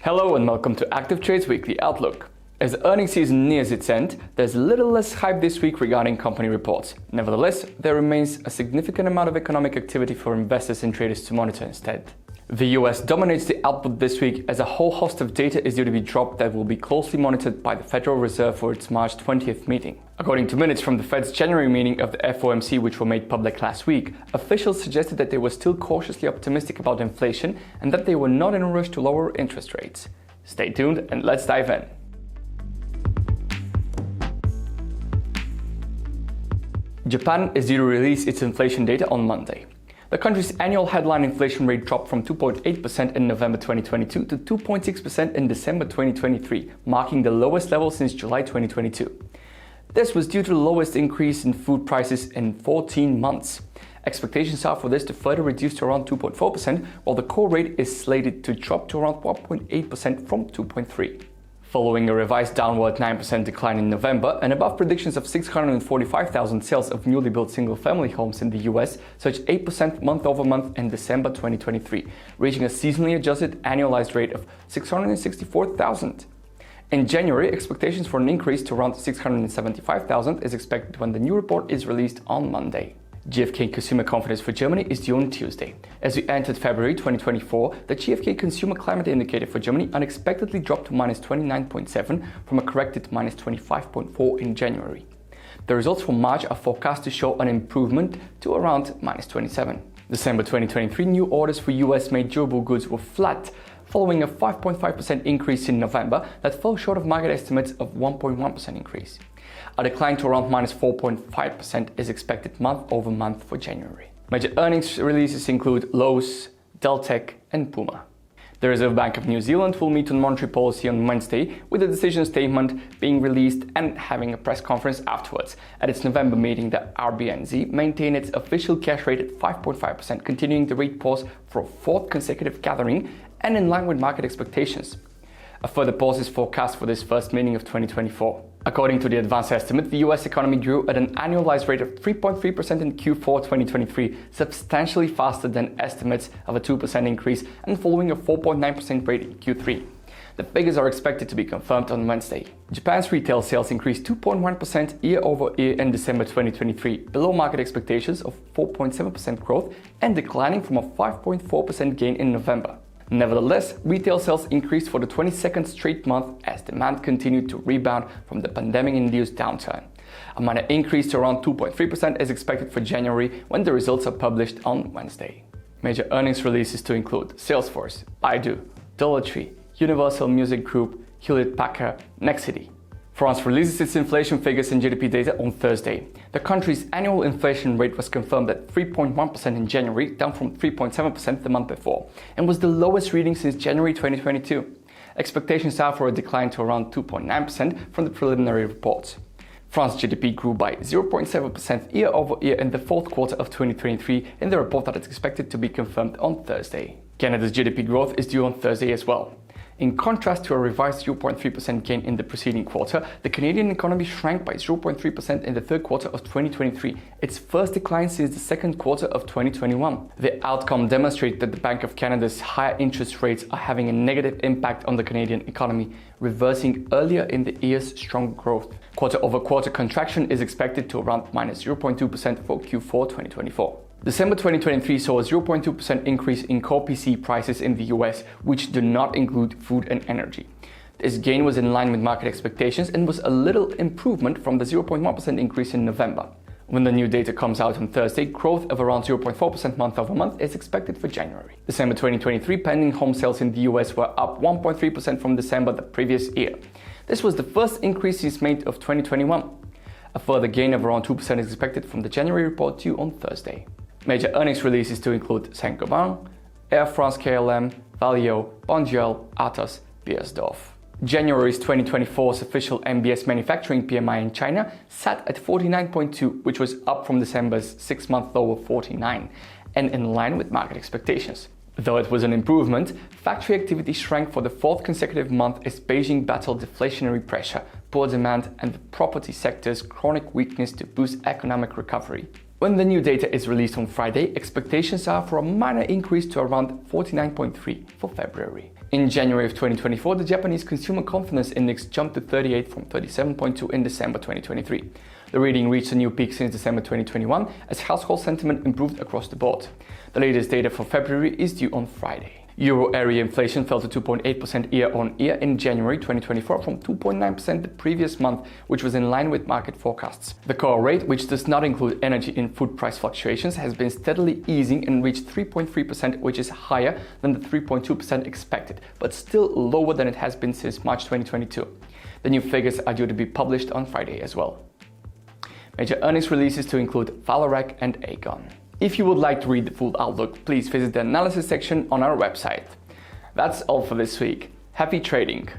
Hello and welcome to ActivTrades Weekly Outlook. As the earnings season nears its end, there's a little less hype this week regarding company reports. Nevertheless, there remains a significant amount of economic activity for investors and traders to monitor instead. The US dominates the output this week as a whole host of data is due to be dropped that will be closely monitored by the Federal Reserve for its March 20th meeting. According to minutes from the Fed's January meeting of the FOMC, which were made public last week, officials suggested that they were still cautiously optimistic about inflation and that they were not in a rush to lower interest rates. Stay tuned and let's dive in. Japan is due to release its inflation data on Monday. The country's annual headline inflation rate dropped from 2.8% in November 2022 to 2.6% in December 2023, marking the lowest level since July 2022. This was due to the lowest increase in food prices in 14 months. Expectations are for this to further reduce to around 2.4%, while the core rate is slated to drop to around 1.8% from 2.3%. Following a revised downward 9% decline in November and above predictions of 645,000 sales of newly built single-family homes in the US, surged 8% month-over-month in December 2023, reaching a seasonally adjusted annualized rate of 664,000. In January, expectations for an increase to around 675,000 is expected when the new report is released on Monday. GfK Consumer Confidence for Germany is due on Tuesday. As we entered February 2024, the GfK Consumer Climate Indicator for Germany unexpectedly dropped to -29.7 from a corrected -25.4 in January. The results for March are forecast to show an improvement to around -27. December 2023 new orders for US-made durable goods were flat, following a 5.5% increase in November that fell short of market estimates of 1.1% increase. A decline to around -4.5% is expected month-over-month for January. Major earnings releases include Lowe's, Deltec and Puma. The Reserve Bank of New Zealand will meet on monetary policy on Wednesday, with a decision statement being released and having a press conference afterwards. At its November meeting, the RBNZ maintained its official cash rate at 5.5%, continuing the rate pause for a fourth consecutive gathering and in line with market expectations. A further pause is forecast for this first meeting of 2024. According to the advanced estimate, the US economy grew at an annualized rate of 3.3% in Q4 2023, substantially faster than estimates of a 2% increase and following a 4.9% rate in Q3. The figures are expected to be confirmed on Wednesday. Japan's retail sales increased 2.1% year-over-year in December 2023, below market expectations of 4.7% growth and declining from a 5.4% gain in November. Nevertheless, retail sales increased for the 22nd straight month as demand continued to rebound from the pandemic-induced downturn. A minor increase to around 2.3% is expected for January when the results are published on Wednesday. Major earnings releases to include Salesforce, Baidu, Dollar Tree, Universal Music Group, Hewlett-Packard, Nexity. France releases its inflation figures and GDP data on Thursday. The country's annual inflation rate was confirmed at 3.1% in January, down from 3.7% the month before, and was the lowest reading since January 2022. Expectations are for a decline to around 2.9% from the preliminary reports. France's GDP grew by 0.7% year-over-year in the fourth quarter of 2023 in the report that is expected to be confirmed on Thursday. Canada's GDP growth is due on Thursday as well. In contrast to a revised 0.3% gain in the preceding quarter, the Canadian economy shrank by 0.3% in the third quarter of 2023, its first decline since the second quarter of 2021. The outcome demonstrates that the Bank of Canada's higher interest rates are having a negative impact on the Canadian economy, reversing earlier in the year's strong growth. Quarter-over-quarter contraction is expected to around -0.2% for Q4 2024. December 2023 saw a 0.2% increase in core PCE prices in the US, which do not include food and energy. This gain was in line with market expectations and was a little improvement from the 0.1% increase in November. When the new data comes out on Thursday, growth of around 0.4% month-over-month is expected for January. December 2023 pending home sales in the US were up 1.3% from December the previous year. This was the first increase since May of 2021. A further gain of around 2% is expected from the January report due on Thursday. Major earnings releases to include Saint-Gobain, Air France-KLM, Valeo, Bonduelle, Atos, Beiersdorf. January's 2024's official MBS manufacturing PMI in China sat at 49.2, which was up from December's 6-month low of 49, and in line with market expectations. Though it was an improvement, factory activity shrank for the fourth consecutive month as Beijing battled deflationary pressure, poor demand, and the property sector's chronic weakness to boost economic recovery. When the new data is released on Friday, expectations are for a minor increase to around 49.3 for February. In January of 2024, the Japanese Consumer Confidence Index jumped to 38 from 37.2 in December 2023. The reading reached a new peak since December 2021 as household sentiment improved across the board. The latest data for February is due on Friday. Euro area inflation fell to 2.8% year-on-year in January 2024 from 2.9% the previous month, which was in line with market forecasts. The core rate, which does not include energy and food price fluctuations, has been steadily easing and reached 3.3%, which is higher than the 3.2% expected, but still lower than it has been since March 2022. The new figures are due to be published on Friday as well. Major earnings releases to include Vallourec and Aegon. If you would like to read the full outlook, please visit the analysis section on our website. That's all for this week. Happy trading!